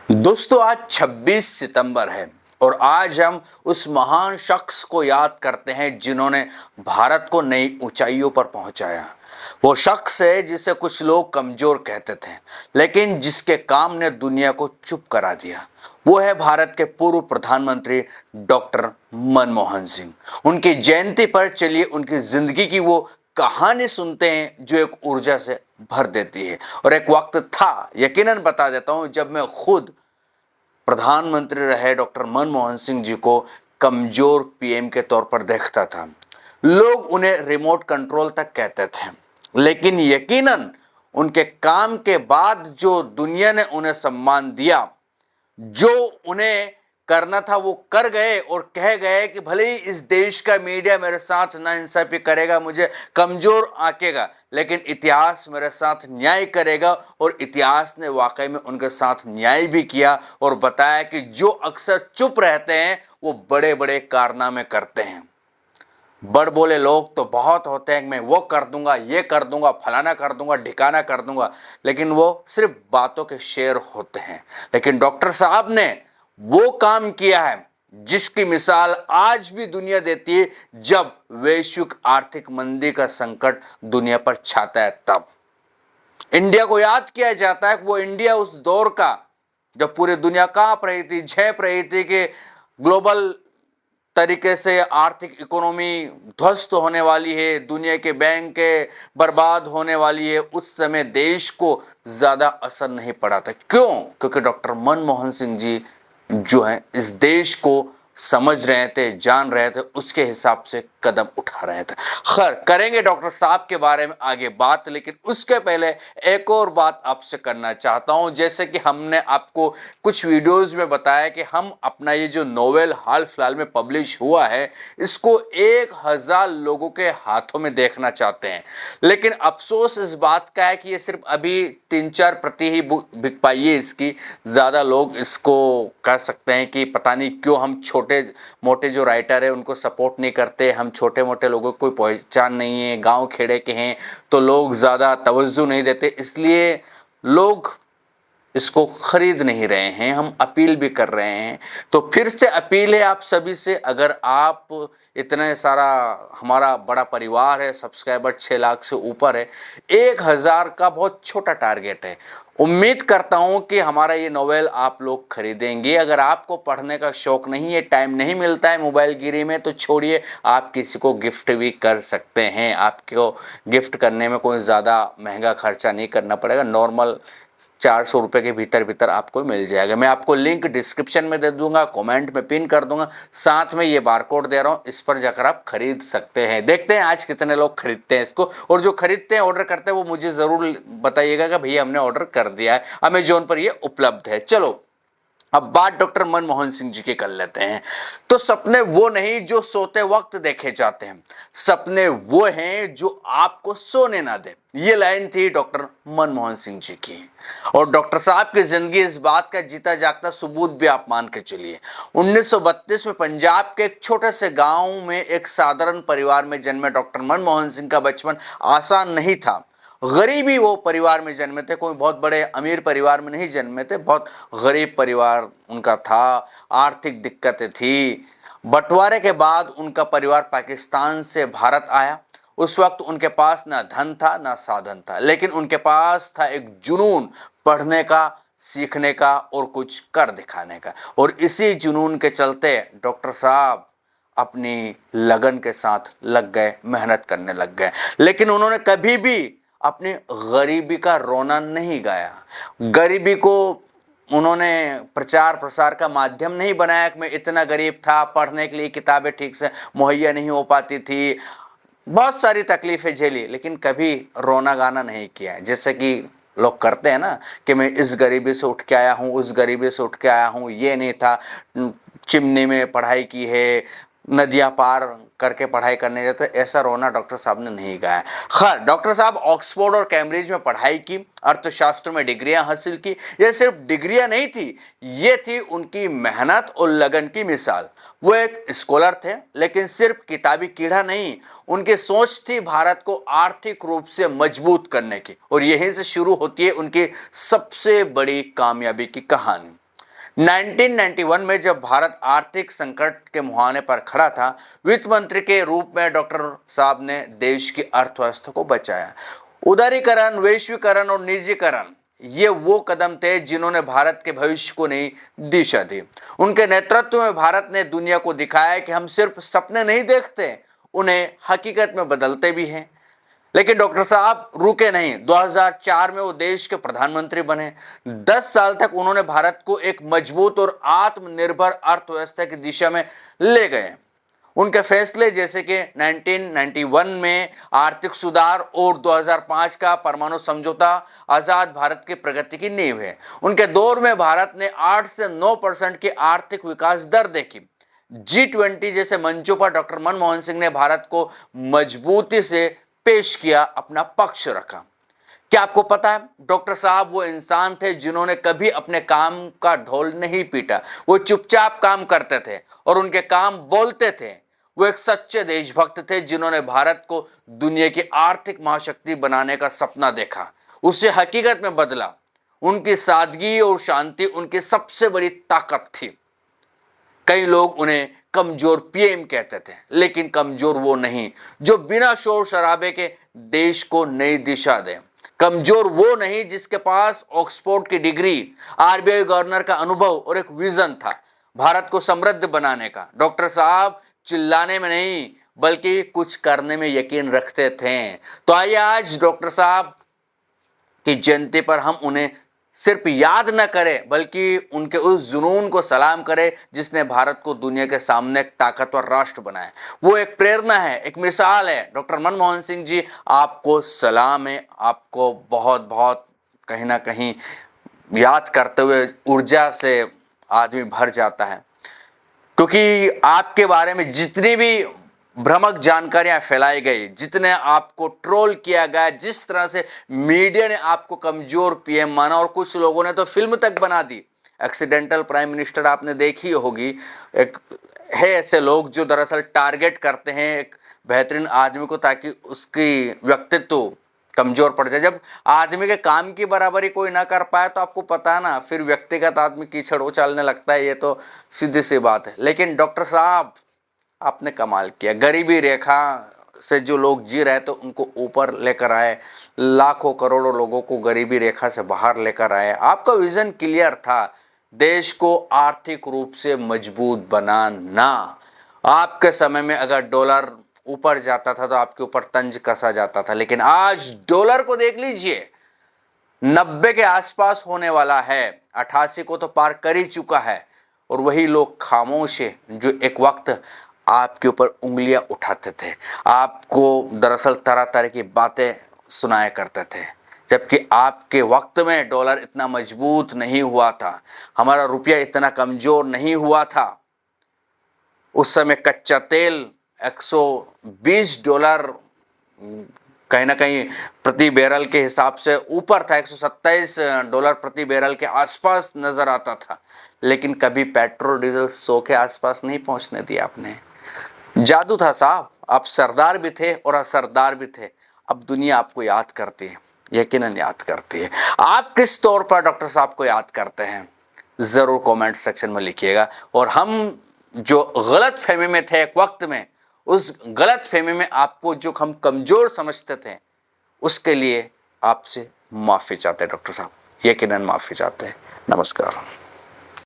दोस्तों आज 26 सितंबर है और आज हम उस महान शख्स को याद करते हैं जिन्होंने भारत को नई ऊंचाइयों पर पहुंचाया। वो शख्स है जिसे कुछ लोग कमजोर कहते थे, लेकिन जिसके काम ने दुनिया को चुप करा दिया। वो है भारत के पूर्व प्रधानमंत्री डॉक्टर मनमोहन सिंह। उनकी जयंती पर चलिए उनकी जिंदगी की वो कहानी सुनते हैं जो एक ऊर्जा से भर देती है। और एक वक्त था, यकीनन बता देता हूं, जब मैं खुद प्रधानमंत्री रहे डॉक्टर मनमोहन सिंह जी को कमजोर पीएम के तौर पर देखता था। लोग उन्हें रिमोट कंट्रोल तक कहते थे, लेकिन यकीनन उनके काम के बाद जो दुनिया ने उन्हें सम्मान दिया, जो उन्हें करना था वो कर गए और कह गए कि भले ही इस देश का मीडिया मेरे साथ नाइंसाफी करेगा, मुझे कमजोर आंकेगा, लेकिन इतिहास मेरे साथ न्याय करेगा। और इतिहास ने वाकई में उनके साथ न्याय भी किया और बताया कि जो अक्सर चुप रहते हैं वो बड़े बड़े कारनामे करते हैं। बड़ बोले लोग तो बहुत होते हैं कि मैं वो कर दूंगा, ये कर दूंगा, फलाना कर दूंगा, ढिकाना कर दूंगा, लेकिन वो सिर्फ बातों के शेर होते हैं। लेकिन डॉक्टर साहब ने वो काम किया है जिसकी मिसाल आज भी दुनिया देती है। जब वैश्विक आर्थिक मंदी का संकट दुनिया पर छाता है, तब इंडिया को याद किया जाता है कि वो इंडिया उस दौर का जब पूरी दुनिया कांप रही थी, झेप रही थी कि ग्लोबल तरीके से आर्थिक इकोनॉमी ध्वस्त होने वाली है, दुनिया के बैंक बर्बाद होने वाली है। उस समय देश को ज्यादा असर नहीं पड़ा था। क्यों? क्योंकि डॉक्टर मनमोहन सिंह जी जो है इस देश को समझ रहे थे, जान रहे थे, उसके हिसाब से कदम उठा रहे थे। खैर, करेंगे डॉक्टर साहब के बारे में आगे बात, लेकिन उसके पहले एक और बात आपसे करना चाहता हूं। जैसे कि हमने आपको कुछ वीडियोस में बताया कि हम अपना ये जो नोवेल हाल फिलहाल में पब्लिश हुआ है, इसको 1000 लोगों के हाथों में देखना चाहते हैं, लेकिन अफसोस इस बात का है कि ये सिर्फ अभी 3-4 प्रति ही बिक पाई है इसकी। ज़्यादा लोग इसको कह सकते हैं कि पता नहीं क्यों हम छोटे मोटे जो राइटर है उनको सपोर्ट नहीं करते। हम छोटे मोटे लोगों को कोई पहचान नहीं है, गांव खेड़े के हैं, तो लोग ज़्यादा तवज्जो नहीं देते, इसलिए लोग इसको खरीद नहीं रहे हैं। हम अपील भी कर रहे हैं, तो फिर से अपील है आप सभी से, अगर आप इतने सारा, हमारा बड़ा परिवार है, सब्सक्राइबर 6 लाख से ऊपर है, 1000 का बहुत छोटा टारगेट है। उम्मीद करता हूं कि हमारा ये नोवेल आप लोग खरीदेंगे। अगर आपको पढ़ने का शौक नहीं है, टाइम नहीं मिलता है मोबाइल गिरी में, तो छोड़िए, आप किसी को गिफ्ट भी कर सकते हैं। आपको गिफ्ट करने में कोई ज़्यादा महंगा खर्चा नहीं करना पड़ेगा, नॉर्मल 400 रुपये के भीतर भीतर आपको मिल जाएगा। मैं आपको लिंक डिस्क्रिप्शन में दे दूंगा, कमेंट में पिन कर दूंगा, साथ में ये बारकोड दे रहा हूँ, इस पर जाकर आप खरीद सकते हैं। देखते हैं आज कितने लोग खरीदते हैं इसको, और जो खरीदते हैं, ऑर्डर करते हैं, वो मुझे ज़रूर बताइएगा कि भैया हमने ऑर्डर कर दिया है। अमेजोन पर ये उपलब्ध है। चलो अब बात डॉक्टर मनमोहन सिंह जी की कर लेते हैं। तो सपने वो नहीं जो सोते वक्त देखे जाते हैं, सपने वो हैं जो आपको सोने ना दे। ये लाइन थी डॉक्टर मनमोहन सिंह जी की, और डॉक्टर साहब की जिंदगी इस बात का जीता जागता सबूत भी आप मान के चलिए। 1932 में पंजाब के एक छोटे से गांव में एक साधारण परिवार में जन्मे डॉक्टर मनमोहन सिंह का बचपन आसान नहीं था। गरीबी वो परिवार में जन्मे थे, कोई बहुत बड़े अमीर परिवार में नहीं जन्मे थे, बहुत गरीब परिवार उनका था। आर्थिक दिक्कतें थी। बंटवारे के बाद उनका परिवार पाकिस्तान से भारत आया। उस वक्त उनके पास ना धन था ना साधन था, लेकिन उनके पास था एक जुनून, पढ़ने का, सीखने का और कुछ कर दिखाने का। और इसी जुनून के चलते डॉक्टर साहब अपनी लगन के साथ लग गए, मेहनत करने लग गए। लेकिन उन्होंने कभी भी अपनी गरीबी का रोना नहीं गाया। गरीबी को उन्होंने प्रचार प्रसार का माध्यम नहीं बनाया कि मैं इतना गरीब था, पढ़ने के लिए किताबें ठीक से मुहैया नहीं हो पाती थी, बहुत सारी तकलीफें झेली, लेकिन कभी रोना गाना नहीं किया। जैसे कि लोग करते हैं ना कि मैं इस गरीबी से उठ के आया हूँ, उस गरीबी से उठ के आया हूँ, ये नहीं था, चिमनी में पढ़ाई की है, नदियां पार करके पढ़ाई करने जाते, ऐसा रोना डॉक्टर साहब ने नहीं गाया। खैर, डॉक्टर साहब ऑक्सफोर्ड और कैम्ब्रिज में पढ़ाई की, अर्थशास्त्र में डिग्रियां हासिल की। ये सिर्फ डिग्रियां नहीं थी, ये थी उनकी मेहनत और लगन की मिसाल। वो एक स्कॉलर थे, लेकिन सिर्फ किताबी कीड़ा नहीं, उनकी सोच थी भारत को आर्थिक रूप से मजबूत करने की। और यहीं से शुरू होती है उनकी सबसे बड़ी कामयाबी की कहानी। 1991 में जब भारत आर्थिक संकट के मुहाने पर खड़ा था, वित्त मंत्री के रूप में डॉक्टर साहब ने देश की अर्थव्यवस्था को बचाया। उदारीकरण, वैश्वीकरण और निजीकरण, ये वो कदम थे जिन्होंने भारत के भविष्य को नई दिशा दी। उनके नेतृत्व में भारत ने दुनिया को दिखाया कि हम सिर्फ सपने नहीं देखते, उन्हें हकीकत में बदलते भी हैं। लेकिन डॉक्टर साहब रुके नहीं। 2004 में वो देश के प्रधानमंत्री बने। 10 साल तक उन्होंने भारत को एक मजबूत और आत्मनिर्भर अर्थव्यवस्था की दिशा में ले गए। उनके फैसले जैसे कि 1991 में आर्थिक सुधार और 2005 का परमाणु समझौता आजाद भारत की प्रगति की नींव है। उनके दौर में भारत ने 8 से 9% की आर्थिक विकास दर देखी। G20 जैसे मंचों पर डॉक्टर मनमोहन सिंह ने भारत को मजबूती से पेश किया, अपना पक्ष रखा। क्या आपको पता है, डॉक्टर साहब वो इंसान थे जिन्होंने कभी अपने काम का ढोल नहीं पीटा। वो चुपचाप काम करते थे और उनके काम बोलते थे। वो एक सच्चे देशभक्त थे जिन्होंने भारत को दुनिया की आर्थिक महाशक्ति बनाने का सपना देखा, उसे हकीकत में बदला। उनकी सादगी और शांति उनकी सबसे बड़ी ताकत थी। कई लोग उन्हें कमजोर पीएम कहते थे, लेकिन कमजोर वो नहीं जो बिना शोर शराबे के देश को नई दिशा दे। कमजोर वो नहीं जिसके पास ऑक्सफोर्ड की डिग्री, आरबीआई गवर्नर का अनुभव और एक विजन था भारत को समृद्ध बनाने का। डॉक्टर साहब चिल्लाने में नहीं बल्कि कुछ करने में यकीन रखते थे। तो आइए आज डॉक्टर साहब की जयंती पर हम उन्हें सिर्फ याद न करें बल्कि उनके उस जुनून को सलाम करें जिसने भारत को दुनिया के सामने एक ताकतवर राष्ट्र बनाया। वो एक प्रेरणा है, एक मिसाल है। डॉक्टर मनमोहन सिंह जी, आपको सलाम है। आपको बहुत बहुत कहीं ना कहीं याद करते हुए ऊर्जा से आदमी भर जाता है, क्योंकि आपके बारे में जितनी भी भ्रामक जानकारियां फैलाई गई, जितने आपको ट्रोल किया गया, जिस तरह से मीडिया ने आपको कमजोर पीएम माना और कुछ लोगों ने तो फिल्म तक बना दी। एक्सीडेंटल प्राइम मिनिस्टर आपने देखी होगी। एक है ऐसे लोग जो दरअसल टारगेट करते हैं एक बेहतरीन आदमी को ताकि उसकी व्यक्तित्व कमजोर पड़ जाए। जब आदमी के काम की बराबरी कोई ना कर पाए तो आपको पता है ना, फिर व्यक्तिगत आदमी कीचड़ उछालने लगता है। ये तो सीधी सी बात है। लेकिन डॉक्टर साहब, आपने कमाल किया। गरीबी रेखा से जो लोग जी रहे थे उनको ऊपर लेकर आए, लाखों करोड़ों लोगों को गरीबी रेखा से बाहर लेकर आए। आपका विजन क्लियर था, देश को आर्थिक रूप से मजबूत बनाना। आपके समय में अगर डॉलर ऊपर जाता था तो आपके ऊपर तंज कसा जाता था, लेकिन आज डॉलर को देख लीजिए, 90 के आसपास होने वाला है, 88 को तो पार कर ही चुका है। और वही लोग खामोश है जो एक वक्त आपके ऊपर उंगलियां उठाते थे, आपको दरअसल तरह तरह की बातें सुनाया करते थे। जबकि आपके वक्त में डॉलर इतना मजबूत नहीं हुआ था, हमारा रुपया इतना कमजोर नहीं हुआ था। उस समय कच्चा तेल $120 कहीं ना कहीं प्रति बैरल के हिसाब से ऊपर था, $127 प्रति बैरल के आसपास नजर आता था। लेकिन कभी पेट्रोल डीजल 100 के आसपास नहीं पहुंचने दिया आपने। जादू था साहब, आप सरदार भी थे और असरदार भी थे। अब दुनिया आपको याद करती है, यकीनन याद करती है। आप किस तौर पर डॉक्टर साहब को याद करते हैं, ज़रूर कमेंट सेक्शन में लिखिएगा। और हम जो गलत फहमी में थे एक वक्त में, उस गलत फहमी में आपको जो हम कमज़ोर समझते थे, उसके लिए आपसे माफ़ी चाहते हैं डॉक्टर साहब, यकीनन माफ़ी चाहते हैं। नमस्कार।